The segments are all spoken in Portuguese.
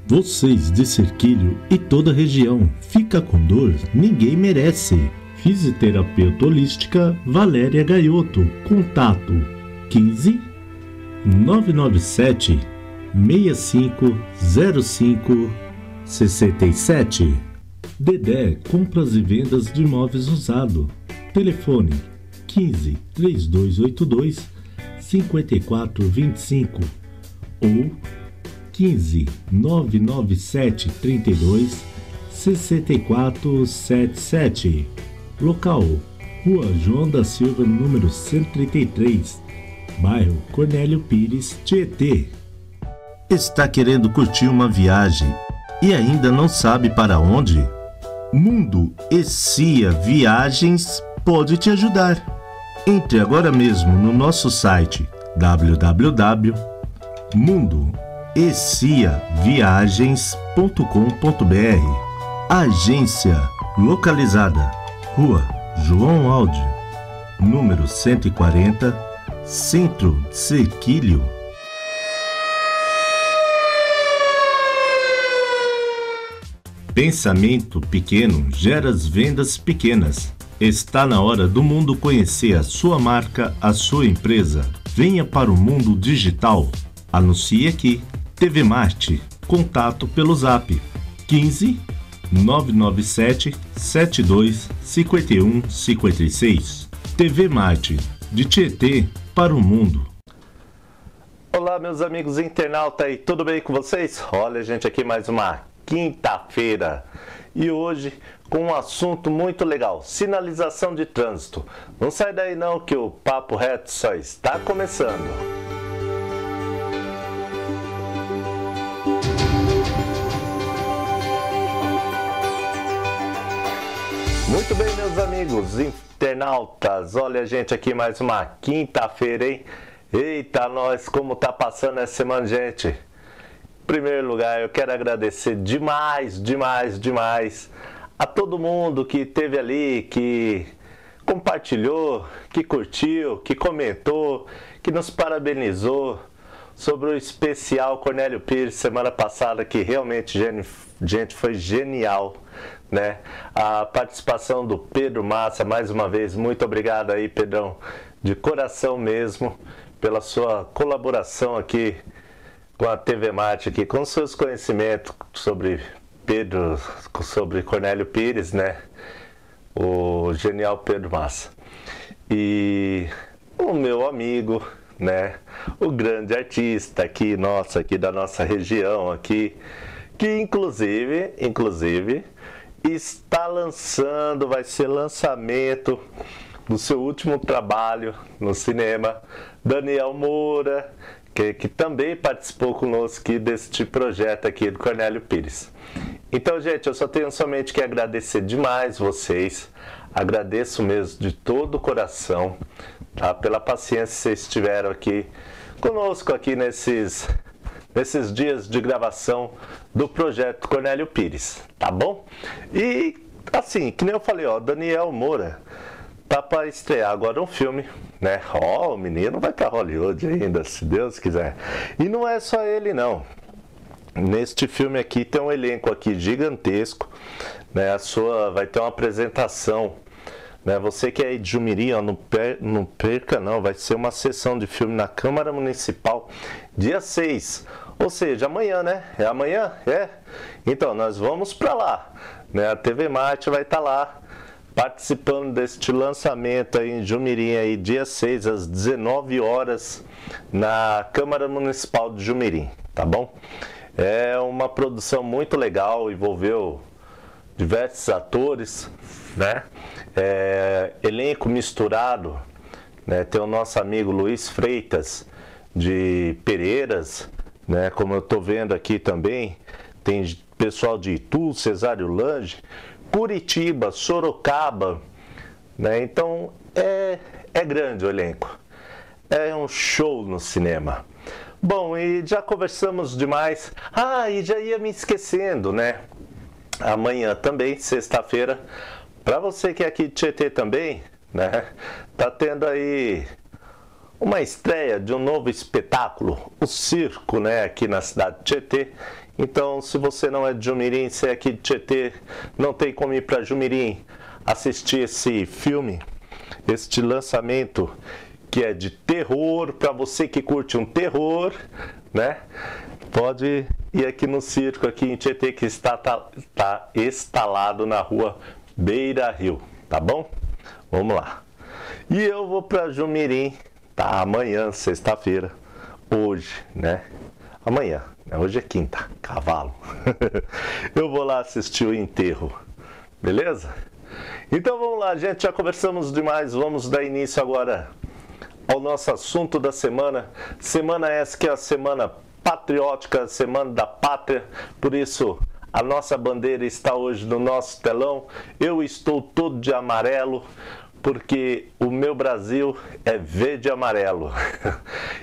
Vocês de Cerquilho e toda a região, fica com dor, ninguém merece. Fisioterapeuta holística Valéria Gaioto. Contato 15 997 6505 67. Dedé Compras e Vendas de Imóveis Usado. Telefone 15 3282 5425 ou 15 997 32 6477. Local: Rua João da Silva, número 133, bairro Cornélio Pires, Tietê. Está querendo curtir uma viagem e ainda não sabe para onde? Mundo Essia Viagens pode te ajudar. Entre agora mesmo no nosso site www.mundoessiaviagens.com.br. Agência localizada Rua João Aldi, número 140, Centro Cerquilho. Pensamento pequeno gera as vendas pequenas. Está na hora do mundo conhecer a sua marca, a sua empresa. Venha para o mundo digital. Anuncie aqui. TV Marte. Contato pelo Zap 15 997 72 51 56. TV Marte, de Tietê para o mundo. Olá, meus amigos internautas aí, tudo bem com vocês? Olha, gente, aqui mais uma quinta-feira e hoje com um assunto muito legal: sinalização de trânsito. Não sai daí não, que o Papo Reto só está começando. Muito bem, meus amigos internautas, olha, gente, aqui mais uma quinta-feira, hein? Eita, nós, como tá passando essa semana, gente? Em primeiro lugar, eu quero agradecer demais a todo mundo que esteve ali, que compartilhou, que curtiu, que comentou, que nos parabenizou sobre o especial Cornélio Pires semana passada, que realmente, gente, foi genial, né? A participação do Pedro Massa, mais uma vez, muito obrigado aí, Pedrão, de coração mesmo, pela sua colaboração aqui com a TV Marte, aqui, com seus conhecimentos sobre Pedro, sobre Cornélio Pires, né? O genial Pedro Massa. E o meu amigo, né? O grande artista aqui, aqui da nossa região, aqui, que inclusive está lançando, vai ser lançamento do seu último trabalho no cinema, Daniel Moura, que também participou conosco aqui deste projeto aqui do Cornélio Pires. Então, gente, eu só tenho somente que agradecer demais vocês, agradeço mesmo de todo o coração, tá? Pela paciência que vocês tiveram aqui conosco aqui nesses dias de gravação do projeto Cornélio Pires, tá bom? E assim, que nem eu falei, ó, Daniel Moura tá para estrear agora um filme, né? Ó, o menino vai para Hollywood ainda, se Deus quiser. E não é só ele, não. Neste filme aqui tem um elenco aqui gigantesco, né? Vai ter uma apresentação, né? Você que é aí de Jumirim, ó, não perca não, vai ser uma sessão de filme na Câmara Municipal, dia 6, ou seja, amanhã, né? É amanhã? É? Então, nós vamos para lá, né? A TV Marte vai estar lá, participando deste lançamento aí em Jumirim, aí, dia 6, às 19 horas, na Câmara Municipal de Jumirim, tá bom? É uma produção muito legal, envolveu diversos atores, né? Elenco misturado, né? Tem o nosso amigo Luiz Freitas, de Pereiras, né? Como eu estou vendo aqui também, tem pessoal de Itu, Cesário Lange, Curitiba, Sorocaba, né? Então é grande o elenco, é um show no cinema. Bom, e já conversamos demais. E já ia me esquecendo, né? Amanhã também, sexta-feira, para você que é aqui de Tietê também, né? Tá tendo aí uma estreia de um novo espetáculo, o circo, né, aqui na cidade de Tietê. Então, se você não é de Jumirim, se é aqui de Tietê, não tem como ir para Jumirim assistir esse filme, este lançamento que é de terror, para você que curte um terror, né? Pode ir aqui no circo, aqui em Tietê, que está instalado na rua Beira Rio, tá bom? Vamos lá. E eu vou para Jumirim, tá? Amanhã, sexta-feira, hoje, né? Amanhã, né? Hoje é quinta, cavalo. Eu vou lá assistir o enterro, beleza? Então vamos lá, gente, já conversamos demais, vamos dar início agora ao nosso assunto da semana. Semana essa que é a semana patriótica, semana da pátria, por isso a nossa bandeira está hoje no nosso telão. Eu estou todo de amarelo, porque o meu Brasil é verde e amarelo.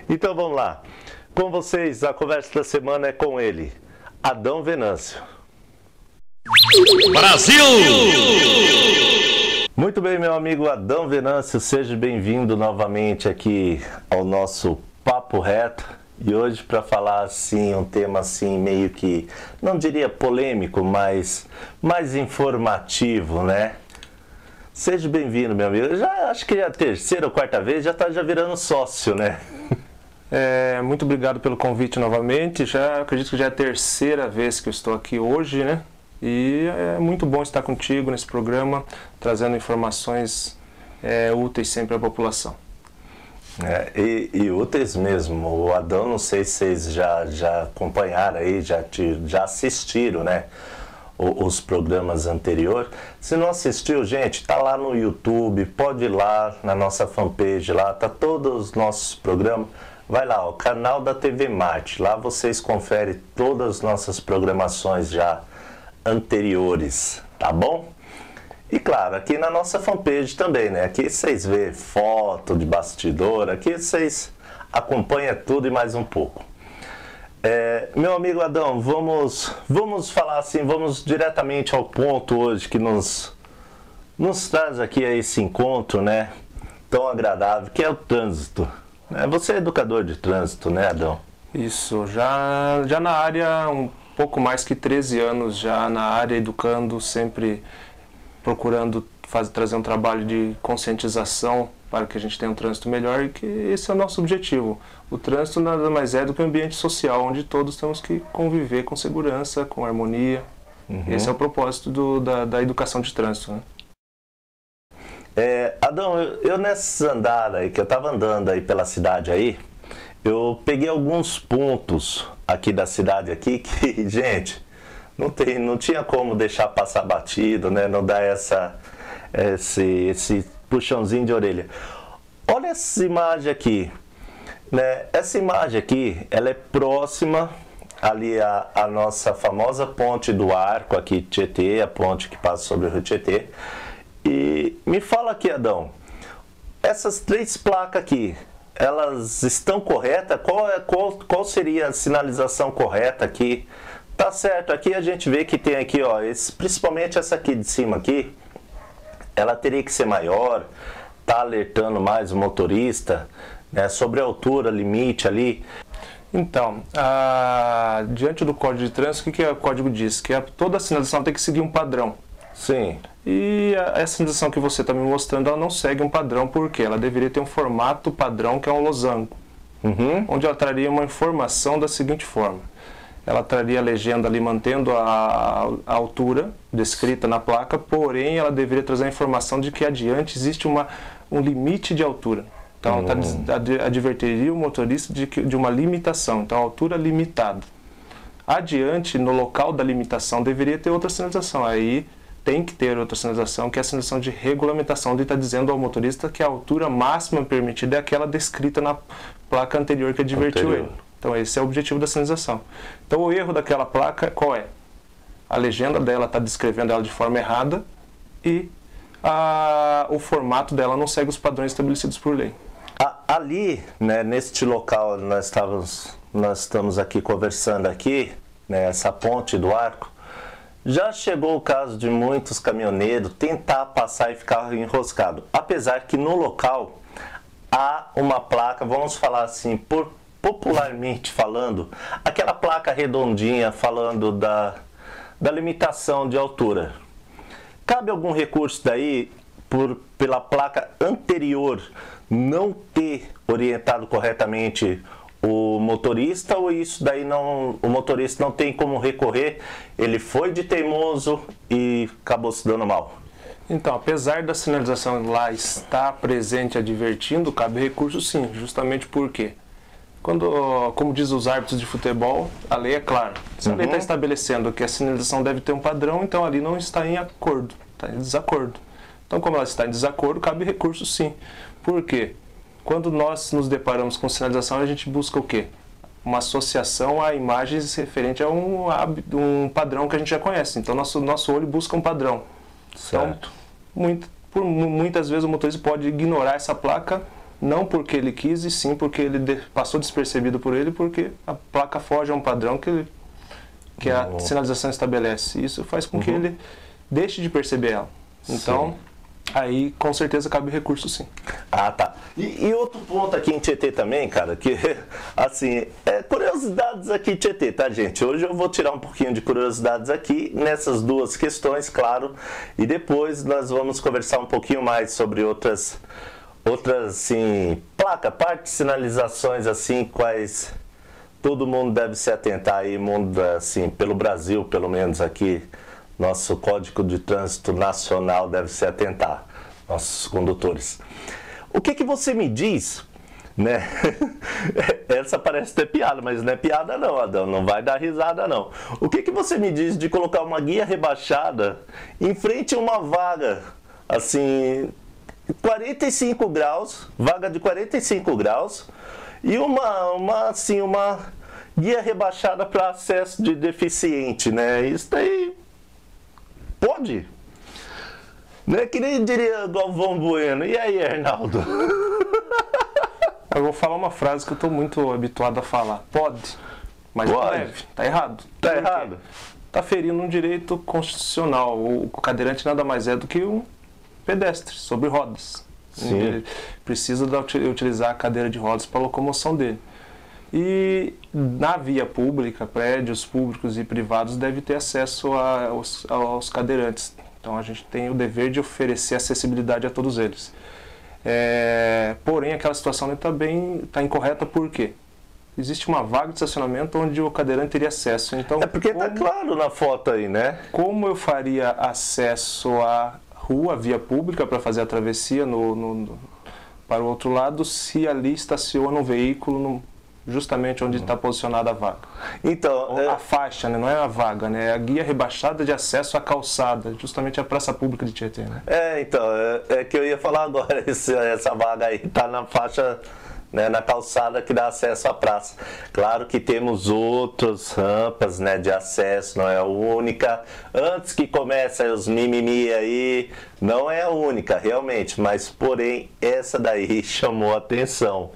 Então vamos lá. Com vocês, a conversa da semana é com ele, Adão Venâncio. Brasil! Muito bem, meu amigo Adão Venâncio, seja bem-vindo novamente aqui ao nosso Papo Reto. E hoje para falar assim, um tema assim meio que, não diria polêmico, mas mais informativo, né? Seja bem-vindo, meu amigo. Acho que é a terceira ou quarta vez, já virando sócio, né? Muito obrigado pelo convite novamente. Acredito que já é a terceira vez que eu estou aqui hoje, né? E é muito bom estar contigo nesse programa, trazendo informações úteis sempre à população. E úteis mesmo. O Adão, não sei se vocês já acompanharam aí, já assistiram, né? Os programas anteriores. Se não assistiu, gente, tá lá no YouTube, pode ir lá na nossa fanpage, lá tá todos os nossos programas. Vai lá, o canal da TV Marte, lá vocês conferem todas as nossas programações já anteriores, tá bom? E claro, aqui na nossa fanpage também, né? Aqui vocês vê foto de bastidor, aqui vocês acompanham tudo e mais um pouco. Meu amigo Adão, vamos falar assim, vamos diretamente ao ponto hoje que nos traz aqui a esse encontro, né? Tão agradável, que é o trânsito. Você é educador de trânsito, né, Adão? Isso, já na área, um pouco mais que 13 anos já na área, educando, sempre procurando trazer um trabalho de conscientização para que a gente tenha um trânsito melhor e que esse é o nosso objetivo. O trânsito nada mais é do que um ambiente social, onde todos temos que conviver com segurança, com harmonia. Esse é o propósito da educação de trânsito, né? Adão, eu nessa andada aí, que eu estava andando aí pela cidade aí, eu peguei alguns pontos aqui da cidade aqui que, gente, não tinha como deixar passar batido, né? Não dar esse puxãozinho de orelha. Olha essa imagem aqui, né? Essa imagem aqui, ela é próxima ali à nossa famosa Ponte do Arco aqui de Tietê, a ponte que passa sobre o Rio Tietê. E me fala aqui, Adão, essas três placas aqui, elas estão corretas? Qual seria a sinalização correta aqui? Tá certo, aqui a gente vê que tem aqui, ó, principalmente essa aqui de cima aqui, ela teria que ser maior, tá alertando mais o motorista, né, sobre a altura, limite ali. Então, diante do Código de Trânsito, o que o Código diz? Que toda sinalização tem que seguir um padrão. Sim. E essa sinalização que você está me mostrando, ela não segue um padrão, porque ela deveria ter um formato padrão, que é um losango, onde ela traria uma informação da seguinte forma. Ela traria a legenda ali mantendo a altura descrita na placa, porém ela deveria trazer a informação de que adiante existe um limite de altura. Então advertiria o motorista de uma limitação, então altura limitada. Adiante, no local da limitação, deveria ter outra sinalização. Aí tem que ter outra sinalização, que é a sinalização de regulamentação, onde está dizendo ao motorista que a altura máxima permitida é aquela descrita na placa anterior que advertiu ele. Então esse é o objetivo da sinalização. Então o erro daquela placa qual é? A legenda dela está descrevendo ela de forma errada e o formato dela não segue os padrões estabelecidos por lei. Ali, né, neste local nós estamos aqui conversando aqui, né, essa Ponte do Arco, já chegou o caso de muitos caminhoneiros tentar passar e ficar enroscado. Apesar que no local há uma placa, vamos falar assim, popularmente falando, aquela placa redondinha falando da limitação de altura. Cabe algum recurso daí pela placa anterior não ter orientado corretamente o motorista, ou isso daí não, o motorista não tem como recorrer, ele foi de teimoso e acabou se dando mal? Então, apesar da sinalização lá estar presente advertindo, cabe recurso sim, justamente porque, como diz os árbitros de futebol, a lei é clara. Se a lei está estabelecendo que a sinalização deve ter um padrão, então ali não está em acordo, está em desacordo. Então, como ela está em desacordo, cabe recurso sim. Por quê? Quando nós nos deparamos com sinalização, a gente busca o quê? Uma associação a imagens referente a um padrão que a gente já conhece. Então, nosso olho busca um padrão. Certo. Então, muitas vezes o motorista pode ignorar essa placa, não porque ele quis, e sim porque ele passou despercebido por ele, porque a placa foge a um padrão que a sinalização estabelece. Isso faz com que ele deixe de perceber ela. Então, aí com certeza cabe recurso sim. Ah, tá. E outro ponto aqui em Tietê também, cara, que assim, curiosidades aqui em Tietê, tá, gente? Hoje eu vou tirar um pouquinho de curiosidades aqui nessas duas questões, claro, e depois nós vamos conversar um pouquinho mais sobre outras assim, parte de sinalizações assim, quais todo mundo deve se atentar aí, mundo assim, pelo Brasil, pelo menos aqui, nosso Código de Trânsito Nacional deve se atentar, nossos condutores. O que você me diz, né? Essa parece ter piada, mas não é piada não, Adão, não vai dar risada não. O que você me diz de colocar uma guia rebaixada em frente a uma vaga, assim, 45 graus, vaga de 45 graus, e uma guia rebaixada para acesso de deficiente, né? Isso daí pode? Né? Que nem diria Galvão Bueno. E aí, Arnaldo? Eu vou falar uma frase que eu estou muito habituado a falar. Pode, mas não deve. Está errado. Está errado? Está ferindo um direito constitucional. O cadeirante nada mais é do que um pedestre sobre rodas. Sim. Ele precisa utilizar a cadeira de rodas para a locomoção dele. E na via pública, prédios públicos e privados devem ter acesso aos cadeirantes. Então a gente tem o dever de oferecer acessibilidade a todos eles. Porém, aquela situação está incorreta por quê? Existe uma vaga de estacionamento onde o cadeirante teria acesso. Então, porque está claro na foto aí, né? Como eu faria acesso à rua, via pública, para fazer a travessia para o outro lado, se ali estaciona um veículo justamente onde está posicionada a vaga? Então, a faixa, né? Não é a vaga, né? É a guia rebaixada de acesso à calçada, justamente a praça pública de Tietê, né? Então, é que eu ia falar agora, essa vaga aí está na faixa, né, na calçada que dá acesso à praça. Claro que temos outras rampas, né, de acesso, não é a única. Antes que comecem os mimimi aí, não é a única, realmente, mas porém essa daí chamou a atenção,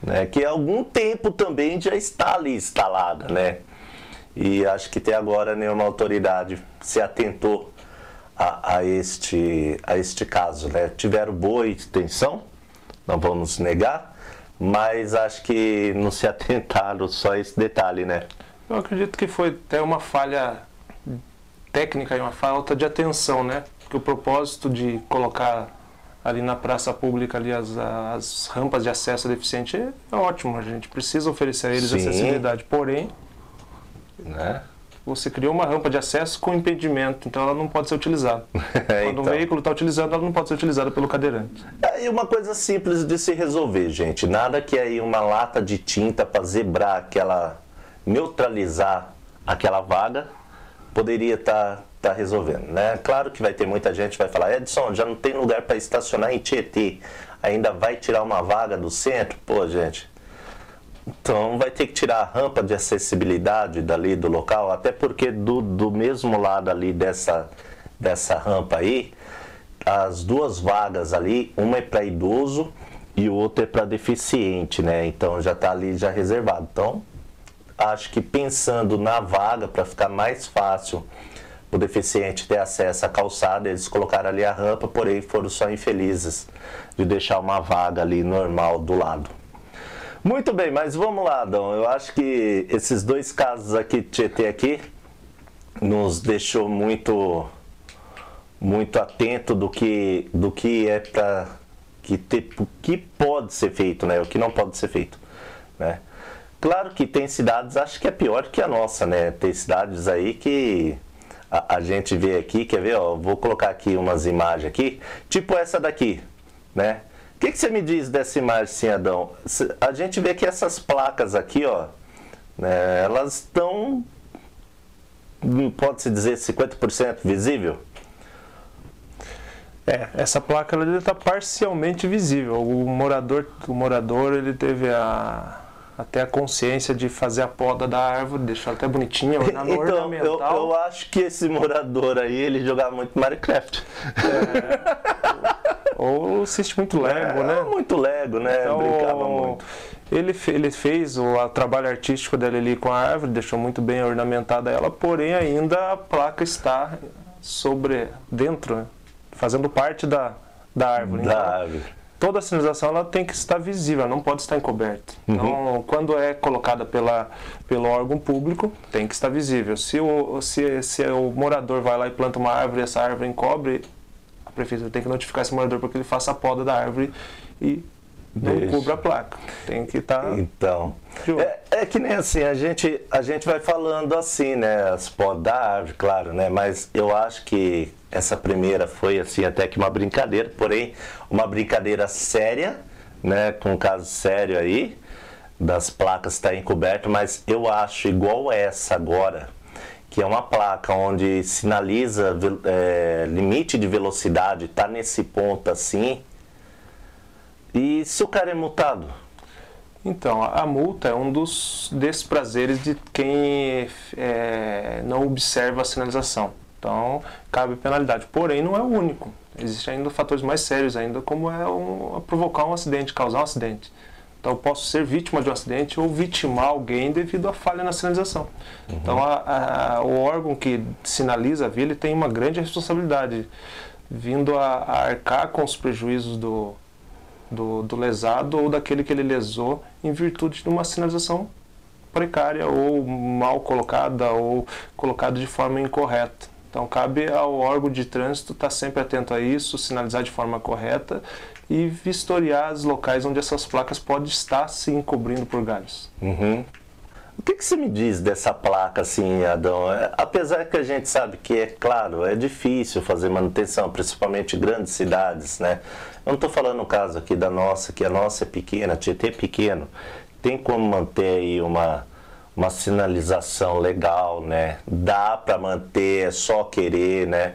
né, que há algum tempo também já está ali instalada, né? E acho que até agora nenhuma autoridade se atentou a este caso, né? Tiveram boa intenção, não vamos negar, mas acho que não se atentaram só a esse detalhe, né? Eu acredito que foi até uma falha técnica e uma falta de atenção, né? Porque o propósito de colocar ali na praça pública ali as rampas de acesso deficiente é ótimo, a gente precisa oferecer a eles Sim. acessibilidade, porém, Né? você criou uma rampa de acesso com impedimento, então ela não pode ser utilizada. Quando um veículo está utilizando, ela não pode ser utilizada pelo cadeirante. E uma coisa simples de se resolver, gente. Nada que aí uma lata de tinta para zebrar neutralizar aquela vaga, poderia estar resolvendo, né? Claro que vai ter muita gente que vai falar: Edson, já não tem lugar para estacionar em Tietê, ainda vai tirar uma vaga do centro? Pô, gente, então vai ter que tirar a rampa de acessibilidade dali do local, até porque do mesmo lado ali dessa rampa aí, as duas vagas ali, uma é para idoso e outra é para deficiente, né? Então já está ali já reservado. Então, acho que pensando na vaga para ficar mais fácil o deficiente ter acesso à calçada, eles colocaram ali a rampa, porém foram só infelizes de deixar uma vaga ali normal do lado. Muito bem, mas vamos lá, Adão. Eu acho que esses dois casos aqui de Tietê aqui nos deixou muito atento do que é para o que pode ser feito, né? O que não pode ser feito, né? Claro que tem cidades, acho que é pior que a nossa, né? Tem cidades aí que a gente vê aqui, quer ver, ó, vou colocar aqui umas imagens aqui, tipo essa daqui, né? O que você me diz dessa imagem, sim, Adão? A gente vê que essas placas aqui, ó, né, elas estão, pode-se dizer, 50% visível? Essa placa está parcialmente visível. O morador ele teve até a consciência de fazer a poda da árvore, deixar ela até bonitinha, então, eu acho que esse morador aí, ele jogava muito Minecraft. Ou assiste muito Lego, né? Muito Lego, né? Então, brincava muito. Ele fez o trabalho artístico dele ali com a árvore, deixou muito bem ornamentada ela, porém ainda a placa está dentro, né? Fazendo parte da árvore. Toda a sinalização ela tem que estar visível, não pode estar encoberta. Então, quando é colocada pelo órgão público, tem que estar visível. Se o morador vai lá e planta uma árvore e essa árvore encobre, a prefeitura tem que notificar esse morador para que ele faça a poda da árvore e não cubra a placa. Tem que estar... Então, é que nem assim, a gente vai falando assim, né, as podas da árvore, claro, né, mas eu acho que essa primeira foi assim até que uma brincadeira, porém uma brincadeira séria, né, com um caso sério aí, das placas estar encoberto, mas eu acho igual essa agora, que é uma placa onde sinaliza limite de velocidade, está nesse ponto assim. E se o cara é multado? Então, a multa é um dos desprazeres de quem não observa a sinalização. Então, cabe penalidade. Porém, não é o único. Existem ainda fatores mais sérios ainda, como provocar um acidente, causar um acidente. Então, eu posso ser vítima de um acidente ou vitimar alguém devido à falha na sinalização. Então, o órgão que sinaliza a via, ele tem uma grande responsabilidade, vindo a arcar com os prejuízos do lesado ou daquele que ele lesou em virtude de uma sinalização precária ou mal colocada ou colocada de forma incorreta. Então cabe ao órgão de trânsito estar sempre atento a isso, sinalizar de forma correta e vistoriar os locais onde essas placas podem estar se encobrindo por galhos. O que você me diz dessa placa assim, Adão? Apesar que a gente sabe que, é claro, é difícil fazer manutenção, principalmente em grandes cidades, né? Eu não estou falando no caso aqui da nossa, que a nossa é pequena, Tietê é pequeno. Tem como manter aí uma sinalização legal, né? Dá para manter, é só querer, né?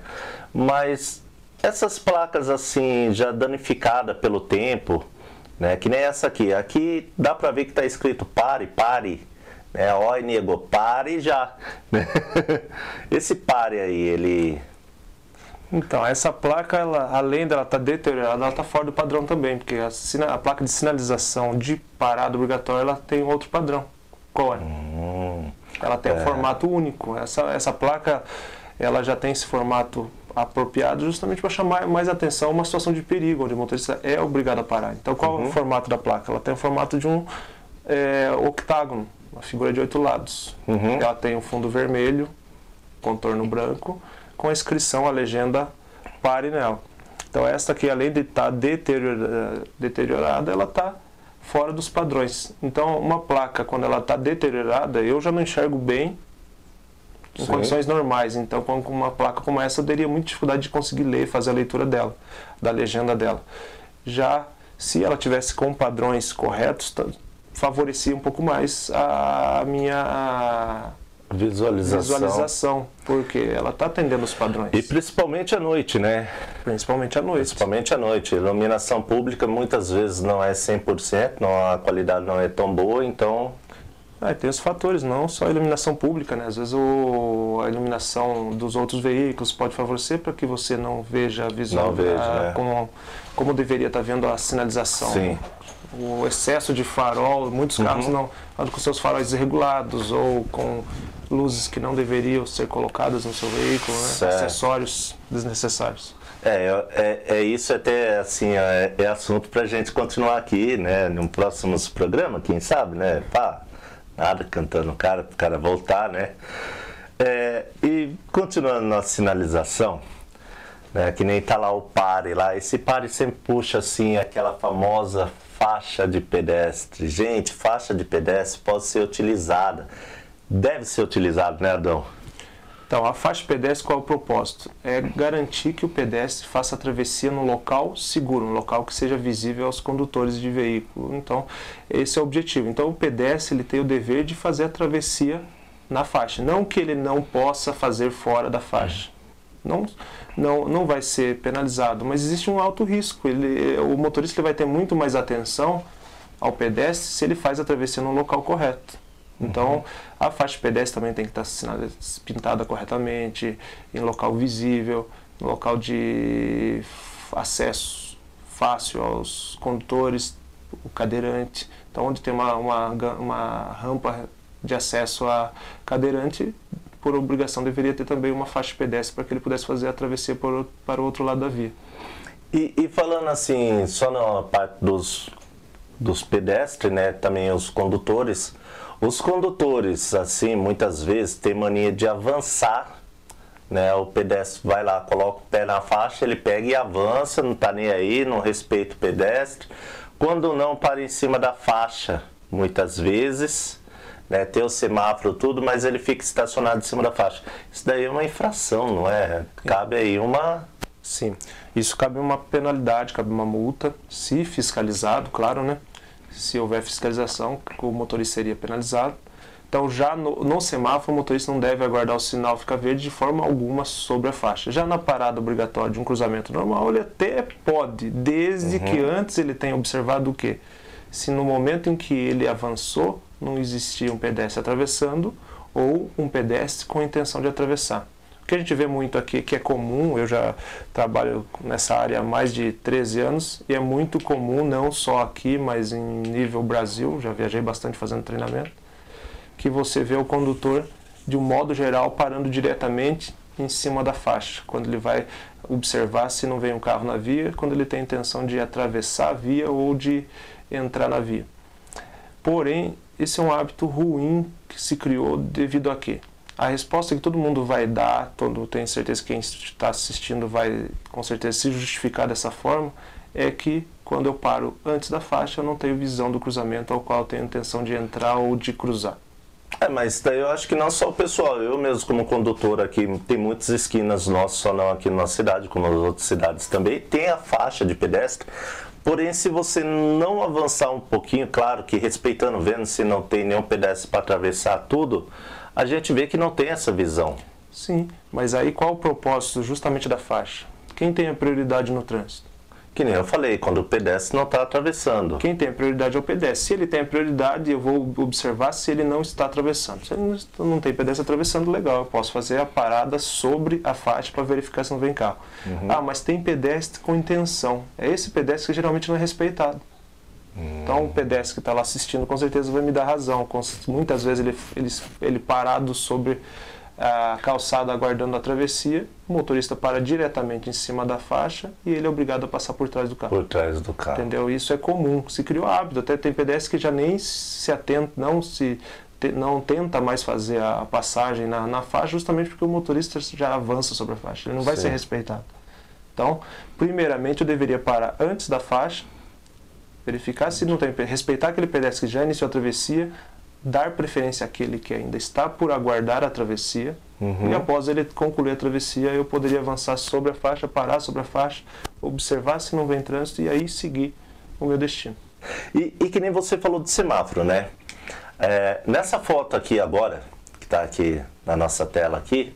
Mas essas placas assim, já danificadas pelo tempo, né? Que nem essa aqui. Aqui dá para ver que está escrito pare, pare. Oi, nego, pare já. Esse pare aí, ele... Então, essa placa, além dela estar deteriorada, ela está fora do padrão também, porque a placa de sinalização de parada obrigatória, ela tem outro padrão. Qual é? Ela tem um formato único. Essa placa, ela já tem esse formato apropriado justamente para chamar mais atenção a uma situação de perigo, onde o motorista é obrigado a parar. Então, qual é o formato da placa? Ela tem o formato de um octágono, uma figura de 8 lados. Ela tem um fundo vermelho, contorno branco, com a inscrição, a legenda pare nela. Então esta aqui, além de estar deteriorada, ela está fora dos padrões. Então uma placa, quando ela está deteriorada, eu já não enxergo bem em condições normais. Então com uma placa como essa, eu teria muita dificuldade de conseguir ler e fazer a leitura dela, da legenda dela. Já se ela tivesse com padrões corretos, favorecia um pouco mais a minha... Visualização, porque ela está atendendo os padrões. E principalmente à noite, né? Principalmente à noite. Principalmente à noite. Iluminação pública muitas vezes não é 100%, a qualidade não é tão boa, então... Tem os fatores, não só a iluminação pública, né? Às vezes a iluminação dos outros veículos pode favorecer para que você não veja a visual, como deveria estar vendo a sinalização. Sim. o excesso de farol, muitos carros não andam com seus faróis desregulados ou com luzes que não deveriam ser colocadas no seu veículo, né? Acessórios desnecessários. Isso até assim, é assunto pra gente continuar aqui, né? No próximos programas, quem sabe, né? Pá, nada cantando o cara voltar, né? E continuando nossa sinalização, né? Que nem tá lá o pare lá, esse pare sempre puxa assim aquela famosa faixa de pedestre. Gente, faixa de pedestre pode ser utilizada, deve ser utilizada, né, Adão? Então, a faixa de pedestre, qual é o propósito? É garantir que o pedestre faça a travessia no local seguro, no local que seja visível aos condutores de veículo. Então, esse é o objetivo. Então, o pedestre ele tem o dever de fazer a travessia na faixa, não que ele não possa fazer fora da faixa. Não vai ser penalizado, mas existe um alto risco. O motorista ele vai ter muito mais atenção ao pedestre se ele faz a travessia no local correto. Então, a faixa de pedestre também tem que estar pintada corretamente, em local visível, em local de acesso fácil aos condutores, o cadeirante. Então, onde tem uma rampa de acesso a cadeirante, por obrigação deveria ter também uma faixa de pedestre para que ele pudesse fazer a travessia para o outro lado da via. E falando assim, só na parte dos pedestres, né, também os condutores, assim, muitas vezes têm mania de avançar, né, o pedestre vai lá, coloca o pé na faixa, ele pega e avança, não está nem aí, não respeita o pedestre, quando não para em cima da faixa, muitas vezes, né, tem o semáforo tudo, mas ele fica estacionado em cima da faixa. Isso daí é uma infração, não é? Cabe aí uma... Sim, isso cabe uma penalidade, cabe uma multa, se fiscalizado, claro, né? Se houver fiscalização, o motorista seria penalizado. Então, já no semáforo, o motorista não deve aguardar o sinal ficar verde de forma alguma sobre a faixa. Já na parada obrigatória de um cruzamento normal, ele até pode, desde que antes ele tenha observado o quê? Se no momento em que ele avançou, não existia um pedestre atravessando ou um pedestre com a intenção de atravessar. O que a gente vê muito aqui, que é comum, eu já trabalho nessa área há mais de 13 anos, e é muito comum, não só aqui, mas em nível Brasil, já viajei bastante fazendo treinamento, que você vê o condutor, de um modo geral, parando diretamente em cima da faixa, quando ele vai observar se não vem um carro na via, quando ele tem a intenção de atravessar a via ou de entrar na via. Porém, esse é um hábito ruim que se criou devido a quê? A resposta que todo mundo vai dar, tenho certeza que quem está assistindo vai com certeza se justificar dessa forma, é que quando eu paro antes da faixa eu não tenho visão do cruzamento ao qual eu tenho intenção de entrar ou de cruzar. Mas daí eu acho que não só o pessoal, eu mesmo como condutor aqui, tem muitas esquinas nossas, só não aqui na nossa cidade, como nas outras cidades também, tem a faixa de pedestre. Porém, se você não avançar um pouquinho, claro que respeitando, vendo se não tem nenhum pedestre para atravessar tudo, a gente vê que não tem essa visão. Sim, mas aí qual o propósito justamente da faixa? Quem tem a prioridade no trânsito? Que nem eu falei, quando o pedestre não está atravessando. Quem tem a prioridade é o pedestre. Se ele tem a prioridade, eu vou observar se ele não está atravessando. Se ele não tem pedestre atravessando, legal, eu posso fazer a parada sobre a faixa para verificar se não vem carro. Ah, mas tem pedestre com intenção. É esse pedestre que geralmente não é respeitado. Então o pedestre que está lá assistindo com certeza vai me dar razão. Muitas vezes ele parado sobre a calçada aguardando a travessia, o motorista para diretamente em cima da faixa e ele é obrigado a passar por trás do carro. Por trás do carro. Entendeu? Isso é comum, se criou hábito. Até tem pedestre que já nem se atenta, não tenta mais fazer a passagem na faixa, justamente porque o motorista já avança sobre a faixa, ele não vai ser respeitado. Então, primeiramente eu deveria parar antes da faixa, verificar se não tem, respeitar aquele pedestre que já iniciou a travessia, dar preferência àquele que ainda está por aguardar a travessia, e após ele concluir a travessia, eu poderia avançar sobre a faixa, parar sobre a faixa, observar se não vem trânsito e aí seguir o meu destino. E que nem você falou de semáforo, né? Nessa foto aqui agora, que está aqui na nossa tela aqui,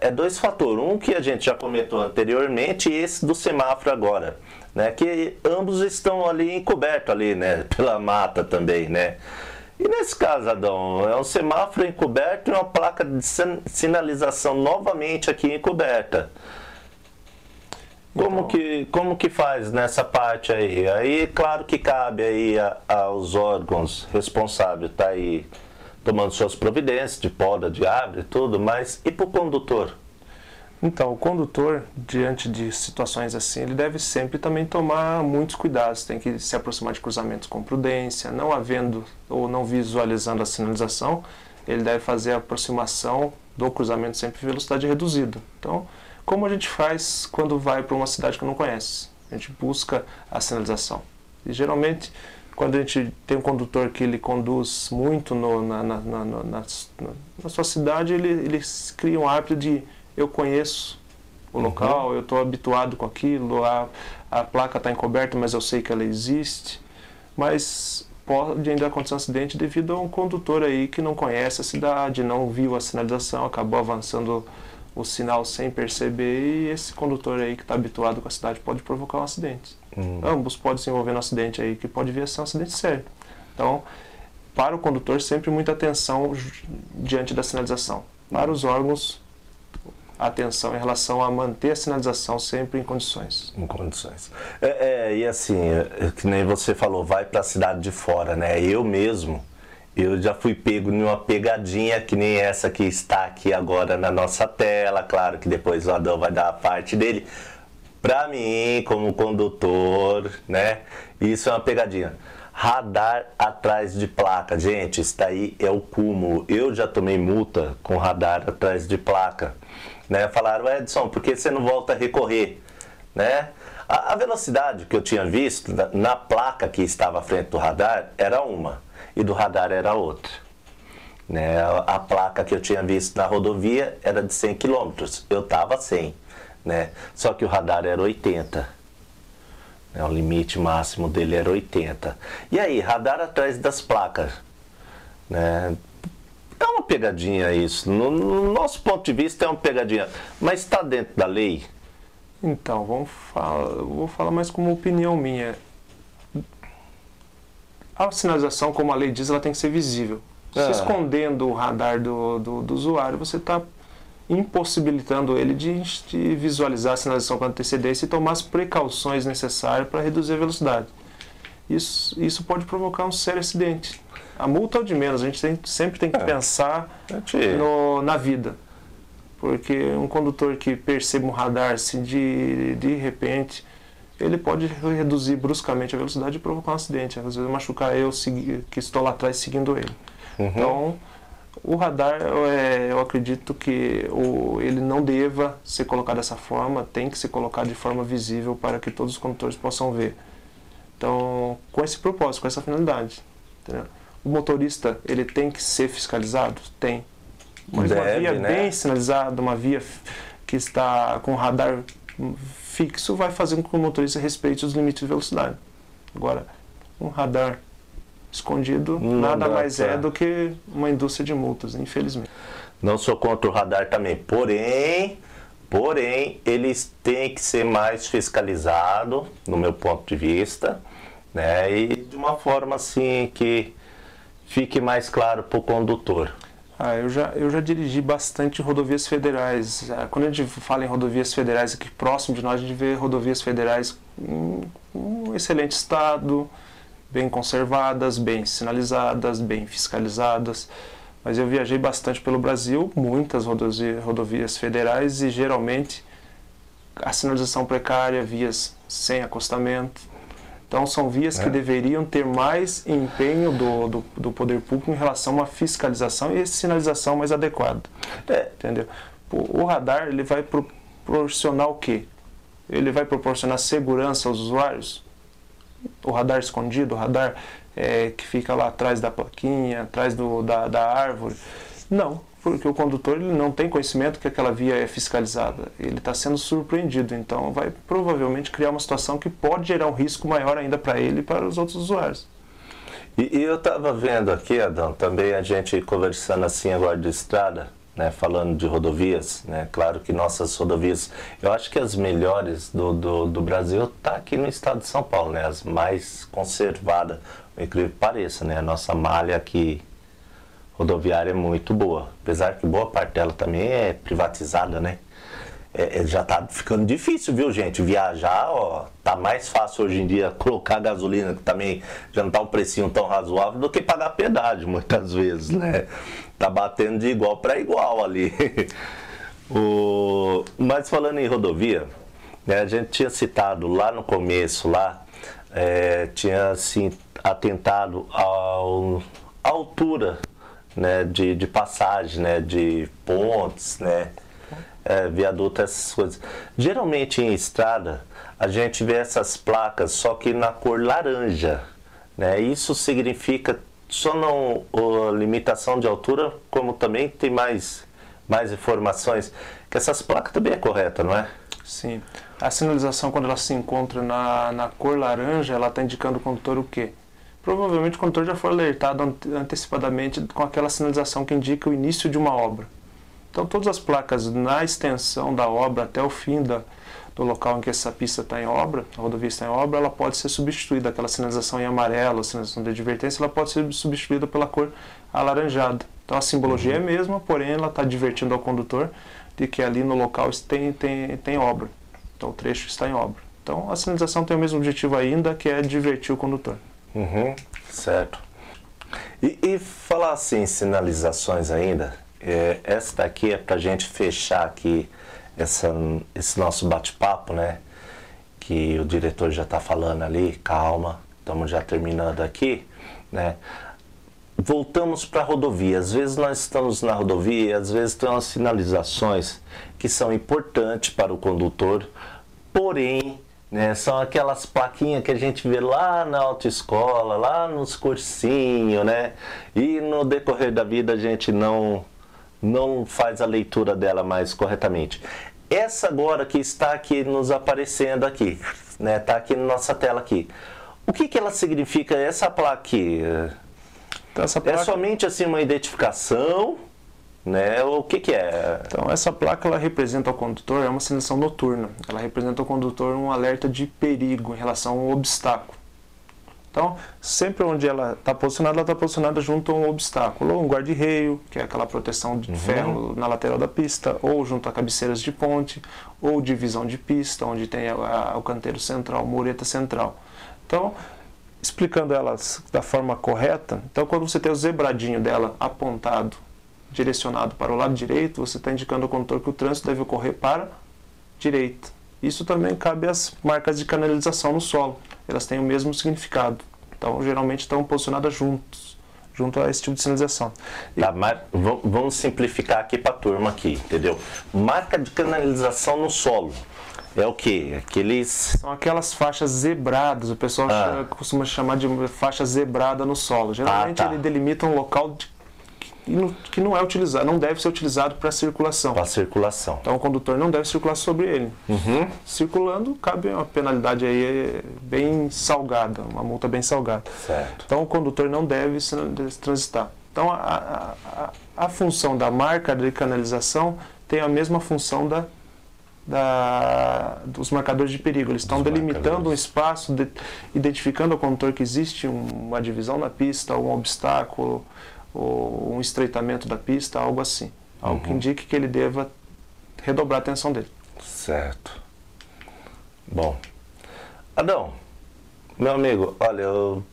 é dois fatores. Um que a gente já comentou anteriormente e esse do semáforo agora, né? Que ambos estão ali encobertos ali, né? Pela mata também, né? E nesse caso, Adão, é um semáforo encoberto e uma placa de sinalização novamente aqui encoberta. Como que faz nessa parte aí? Aí, claro que cabe aí aos órgãos responsáveis, tá aí tomando suas providências de poda de árvore e tudo, mas e para o condutor? Então, o condutor, diante de situações assim, ele deve sempre também tomar muitos cuidados, tem que se aproximar de cruzamentos com prudência, não havendo ou não visualizando a sinalização, ele deve fazer a aproximação do cruzamento sempre em velocidade reduzida. Então, como a gente faz quando vai para uma cidade que não conhece? A gente busca a sinalização. E geralmente, quando a gente tem um condutor que ele conduz muito na sua cidade, ele cria um hábito de eu conheço o local, eu estou habituado com aquilo, a placa está encoberta, mas eu sei que ela existe. Mas pode ainda acontecer um acidente devido a um condutor aí que não conhece a cidade, não viu a sinalização, acabou avançando o sinal sem perceber, e esse condutor aí que está habituado com a cidade pode provocar um acidente. Ambos podem se envolver no acidente aí, que pode vir a ser um acidente sério. Então, para o condutor, sempre muita atenção diante da sinalização. Para os órgãos, atenção em relação a manter a sinalização sempre em condições. Em condições. E assim, que nem você falou, vai para a cidade de fora, né? Eu já fui pego numa pegadinha que nem essa que está aqui agora na nossa tela. Claro que depois o Adão vai dar a parte dele. Para mim, como condutor, né? Isso é uma pegadinha. Radar atrás de placa. Gente, isso daí é o cúmulo. Eu já tomei multa com radar atrás de placa. Né? Falaram, Edson, por que você não volta a recorrer? Né? A velocidade que eu tinha visto na placa que estava à frente do radar era uma. E do radar era outra. Né? A placa que eu tinha visto na rodovia era de 100 km, eu estava 100, né? Só que o radar era 80, né? O limite máximo dele era 80. E aí, radar atrás das placas, né? É uma pegadinha isso, no nosso ponto de vista é uma pegadinha, mas está dentro da lei? Então, vou falar mais como opinião minha. A sinalização, como a lei diz, ela tem que ser visível. Se escondendo o radar do usuário, você está impossibilitando ele de visualizar a sinalização com antecedência e tomar as precauções necessárias para reduzir a velocidade. Isso pode provocar um sério acidente. A multa é o de menos, a gente sempre tem que pensar na vida. Porque um condutor que perceba um radar, se de repente, ele pode reduzir bruscamente a velocidade e provocar um acidente. Às vezes machucar eu que estou lá atrás seguindo ele. Então, o radar, eu acredito que ele não deva ser colocado dessa forma, tem que ser colocado de forma visível para que todos os condutores possam ver. Então, com esse propósito, com essa finalidade. Entendeu? O motorista, ele tem que ser fiscalizado? Tem. Mas uma via bem sinalizada, uma via que está com radar fixo, vai fazer com que o motorista respeite os limites de velocidade. Agora, um radar escondido nada mais é do que uma indústria de multas, infelizmente. Não sou contra o radar também, porém, eles têm que ser mais fiscalizados, no meu ponto de vista, né? E de uma forma assim que fique mais claro para o condutor. Eu já dirigi bastante rodovias federais. Quando a gente fala em rodovias federais, aqui próximo de nós, a gente vê rodovias federais em um excelente estado, bem conservadas, bem sinalizadas, bem fiscalizadas. Mas eu viajei bastante pelo Brasil, muitas rodovias federais, e geralmente a sinalização precária, vias sem acostamento. Então são vias que deveriam ter mais empenho do poder público em relação a uma fiscalização e sinalização mais adequada. Entendeu? O radar, ele vai proporcionar o quê? Ele vai proporcionar segurança aos usuários? O radar escondido, o radar que fica lá atrás da plaquinha, atrás da árvore? Não, porque o condutor ele não tem conhecimento que aquela via é fiscalizada. Ele está sendo surpreendido, então vai provavelmente criar uma situação que pode gerar um risco maior ainda para ele e para os outros usuários. E eu estava vendo aqui, Adão, também a gente conversando assim agora de estrada, né, falando de rodovias, né, claro que nossas rodovias, eu acho que as melhores do Brasil tá aqui no estado de São Paulo, né, as mais conservadas, o incrível que pareça, né, a nossa malha aqui rodoviária é muito boa, apesar que boa parte dela também é privatizada, né? já tá ficando difícil, viu, gente? Viajar, ó, tá mais fácil hoje em dia colocar gasolina, que também já não tá um precinho tão razoável, do que pagar pedágio, muitas vezes, né? Tá batendo de igual para igual ali. Mas falando em rodovia, né, a gente tinha citado lá no começo, tinha assim, atentado à altura, né, de passagem, né, de pontes, né, viaduto, essas coisas. Geralmente em estrada a gente vê essas placas só que na cor laranja, né? Isso significa só não a limitação de altura, como também tem mais informações, que essas placas também é correta, não é? Sim. A sinalização, quando ela se encontra na cor laranja, ela está indicando o condutor o quê? Provavelmente o condutor já foi alertado antecipadamente com aquela sinalização que indica o início de uma obra. Então todas as placas na extensão da obra até o fim do local em que essa pista está em obra, a rodovia está em obra, ela pode ser substituída. Aquela sinalização em amarelo, a sinalização de advertência, ela pode ser substituída pela cor alaranjada. Então a simbologia é a mesma, porém ela está advertindo ao condutor de que ali no local tem obra. Então o trecho está em obra. Então a sinalização tem o mesmo objetivo ainda, que é divertir o condutor. Certo. E falar assim, sinalizações ainda, essa daqui é para a gente fechar aqui esse nosso bate-papo, né? Que o diretor já está falando ali, calma, estamos já terminando aqui, né? Voltamos para a rodovia. Às vezes nós estamos na rodovia e às vezes tem umas sinalizações que são importantes para o condutor, porém, né, são aquelas plaquinhas que a gente vê lá na autoescola, lá nos cursinhos, né? E no decorrer da vida a gente não faz a leitura dela mais corretamente. Essa agora que está aqui nos aparecendo aqui, né? Está aqui na nossa tela aqui. O que ela significa, essa placa aqui? Então, essa placa... É somente assim uma identificação, né? O que é? Então essa placa ela representa ao condutor, é uma sinalização noturna. Ela representa ao condutor um alerta de perigo em relação a um obstáculo. Então, sempre onde ela está posicionada junto a um obstáculo, ou um guarda-reio, que é aquela proteção de ferro na lateral da pista, ou junto a cabeceiras de ponte, ou divisão de pista, onde tem o canteiro central, mureta central. Então, explicando elas da forma correta, então quando você tem o zebradinho dela apontado, direcionado para o lado direito, você está indicando ao condutor que o trânsito deve ocorrer para a direita. Isso também cabe às marcas de canalização no solo. Elas têm o mesmo significado. Então, geralmente estão posicionadas junto a esse tipo de sinalização. Tá, vamos simplificar aqui para a turma aqui, entendeu? Marca de canalização no solo. É o quê? São aquelas faixas zebradas, o pessoal costuma chamar de faixa zebrada no solo. Geralmente ele delimita um local que não é utilizado, não deve ser utilizado para circulação. Para circulação. Então o condutor não deve circular sobre ele. Circulando, cabe uma penalidade aí bem salgada, uma multa bem salgada. Certo. Então o condutor não deve transitar. Então a função da marca de canalização tem a mesma função dos marcadores de perigo. Eles estão delimitando um espaço, identificando ao condutor que existe uma divisão na pista, um obstáculo, ou um estreitamento da pista, algo assim. Algo que indique que ele deva redobrar a atenção dele. Certo. Bom. Adão, meu amigo, olha, o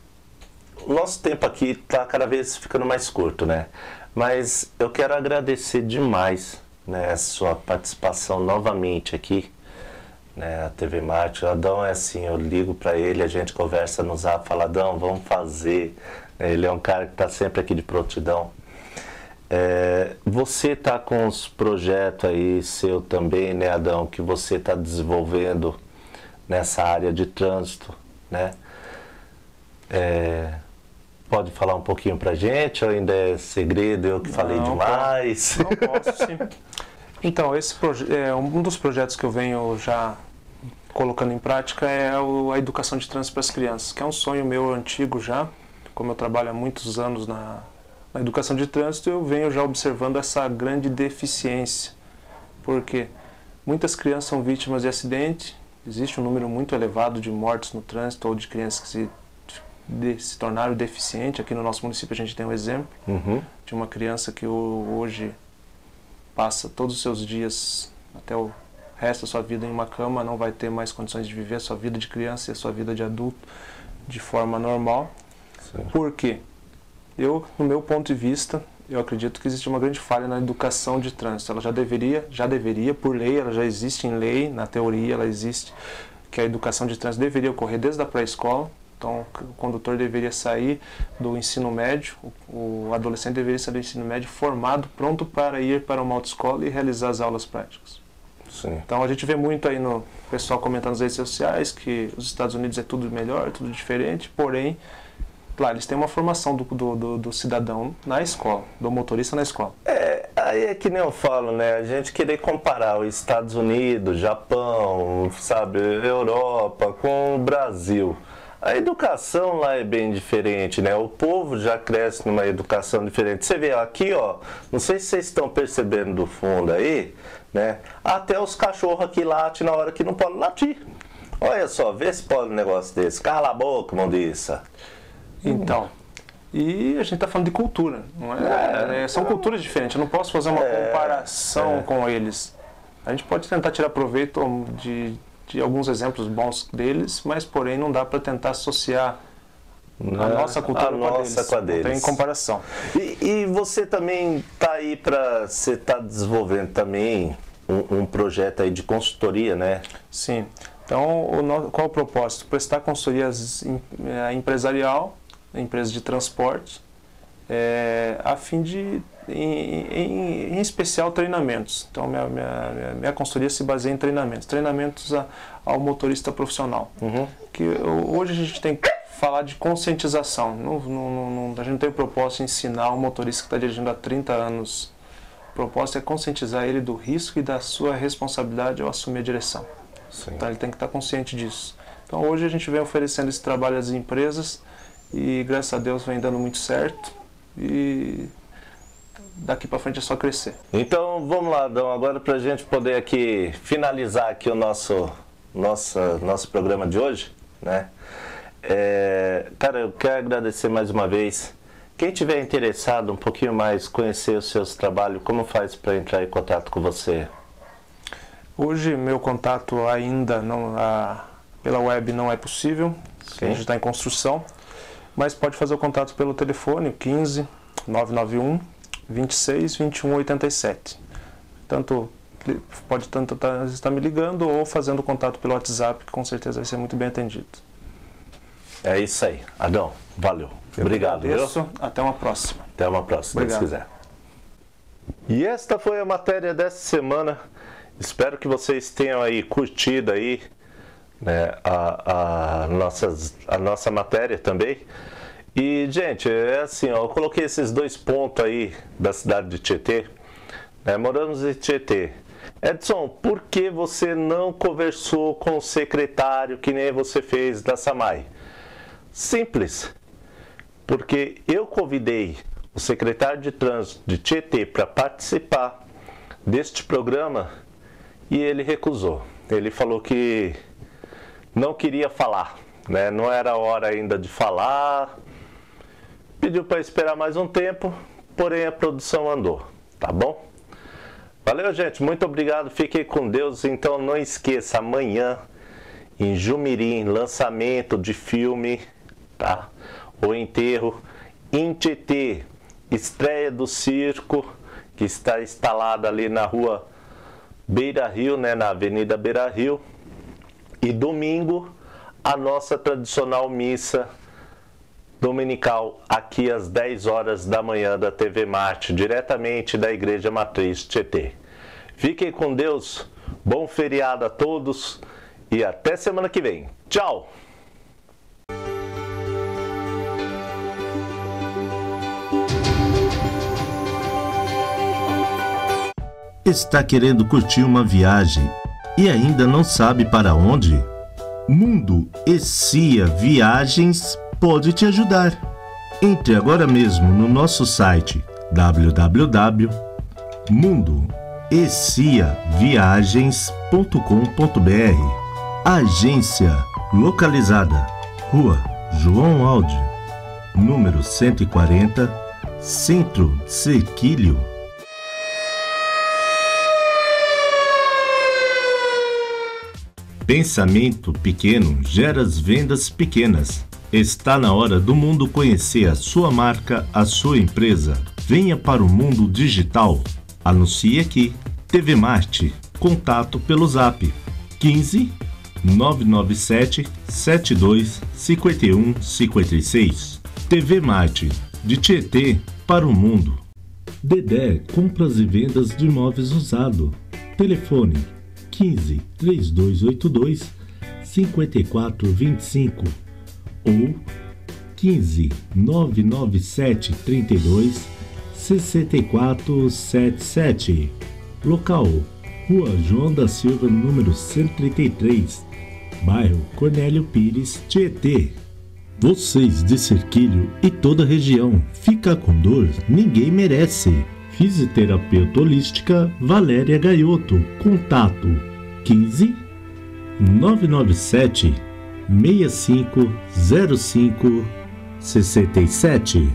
nosso tempo aqui está cada vez ficando mais curto, né? Mas eu quero agradecer demais, né, a sua participação novamente aqui, né, a TV Marte. O Adão é assim, eu ligo para ele, a gente conversa no Zap, fala, Adão, vamos fazer. Ele é um cara que está sempre aqui de prontidão. Você está com os projetos aí seu também, né, Adão, que você está desenvolvendo nessa área de trânsito, né? Pode falar um pouquinho pra gente, ou ainda é segredo, eu que falei demais? Não posso, sim. Então, esse um dos projetos que eu venho já colocando em prática é a educação de trânsito para as crianças, que é um sonho meu antigo já. Como eu trabalho há muitos anos na educação de trânsito, eu venho já observando essa grande deficiência. Porque muitas crianças são vítimas de acidente, existe um número muito elevado de mortes no trânsito ou de crianças que se tornaram deficientes. Aqui no nosso município a gente tem um exemplo de uma criança que hoje passa todos os seus dias até o resto da sua vida em uma cama, não vai ter mais condições de viver a sua vida de criança e a sua vida de adulto de forma normal. Sim. Por quê? No meu ponto de vista, eu acredito que existe uma grande falha na educação de trânsito. Ela já deveria, por lei, ela já existe em lei, na teoria ela existe, que a educação de trânsito deveria ocorrer desde a pré-escola. Então, o condutor deveria sair do ensino médio, o adolescente deveria sair do ensino médio formado, pronto para ir para uma autoescola e realizar as aulas práticas. Sim. Então, a gente vê muito aí no pessoal comentando nas redes sociais que os Estados Unidos é tudo melhor, tudo diferente, porém, claro, eles têm uma formação do cidadão na escola, do motorista na escola. Aí é que nem eu falo, né? A gente querer comparar os Estados Unidos, Japão, sabe, Europa com o Brasil. A educação lá é bem diferente, né? O povo já cresce numa educação diferente. Você vê aqui, ó, não sei se vocês estão percebendo do fundo aí, né? Até os cachorros aqui latem na hora que não podem latir. Olha só, vê se pode um negócio desse. Cala a boca, mundiça. Então, e a gente está falando de cultura, não é? São culturas diferentes, eu não posso fazer uma comparação com eles. A gente pode tentar tirar proveito de alguns exemplos bons deles, mas porém não dá para tentar associar a nossa cultura com a deles. Não tem comparação. E você também está aí para... Você está desenvolvendo também um projeto aí de consultoria, né? Sim. Então, qual o propósito? Prestar consultoria empresarial, empresas de transporte, a fim de, em especial, treinamentos. Então, minha consultoria se baseia em treinamentos ao motorista profissional. Uhum. Que hoje a gente tem que falar de conscientização. A gente não tem o propósito de ensinar um motorista que está dirigindo há 30 anos. O propósito é conscientizar ele do risco e da sua responsabilidade ao assumir a direção. Sim. Então, ele tem que estar consciente disso. Então, hoje a gente vem oferecendo esse trabalho às empresas e, graças a Deus, vem dando muito certo e daqui para frente é só crescer. Então, vamos lá, Adão, agora para a gente poder aqui finalizar aqui o nosso programa de hoje, né? Cara, eu quero agradecer mais uma vez. Quem tiver interessado um pouquinho mais, conhecer os seus trabalhos, como faz para entrar em contato com você? Hoje, meu contato ainda pela web não é possível, a gente está em construção, mas pode fazer o contato pelo telefone 15 991 26 21 87. Pode tanto estar me ligando ou fazendo contato pelo WhatsApp, que com certeza vai ser muito bem atendido. É isso aí. Adão, valeu. Obrigado. Agradeço. Até uma próxima. Até uma próxima, se quiser. E esta foi a matéria dessa semana. Espero que vocês tenham aí curtido aí, né, a nossa matéria também. E, gente, é assim, ó, eu coloquei esses 2 pontos aí da cidade de Tietê, né, moramos em Tietê. Edson, por que você não conversou com o secretário que nem você fez da SAMAI? Simples, porque eu convidei o secretário de trânsito de Tietê para participar deste programa e ele recusou. Ele falou que não queria falar, né? Não era hora ainda de falar, pediu para esperar mais um tempo, porém a produção andou, tá bom? Valeu, gente, muito obrigado, fiquem com Deus. Então não esqueça, amanhã em Jumirim, lançamento de filme, tá? O Enterro, em Tietê, estreia do circo, que está instalada ali na rua Beira Rio, né, na Avenida Beira Rio. E domingo, a nossa tradicional missa dominical, aqui às 10 horas da manhã da TV Marte, diretamente da Igreja Matriz Tietê. Fiquem com Deus, bom feriado a todos e até semana que vem. Tchau! Está querendo curtir uma viagem e ainda não sabe para onde? Mundo Essia Viagens pode te ajudar. Entre agora mesmo no nosso site www.mundoessiaviagens.com.br. Agência localizada Rua João Aldi, número 140, Centro Sequilho. Pensamento pequeno gera as vendas pequenas. Está na hora do mundo conhecer a sua marca, a sua empresa. Venha para o mundo digital. Anuncie aqui. TV Marte. Contato pelo Zap 15 997 72 51 56. TV Marte. De Tietê para o mundo. Dedé Compras e Vendas de Imóveis Usado. Telefone 15 3282 5425 ou 15 997 32 6477. Local: Rua João da Silva, número 133, bairro Cornélio Pires, Tietê. Vocês de Cerquilho e toda a região, ficar com dor ninguém merece. Fisioterapeuta holística Valéria Gaioto. Contato 15 997 65 05 67.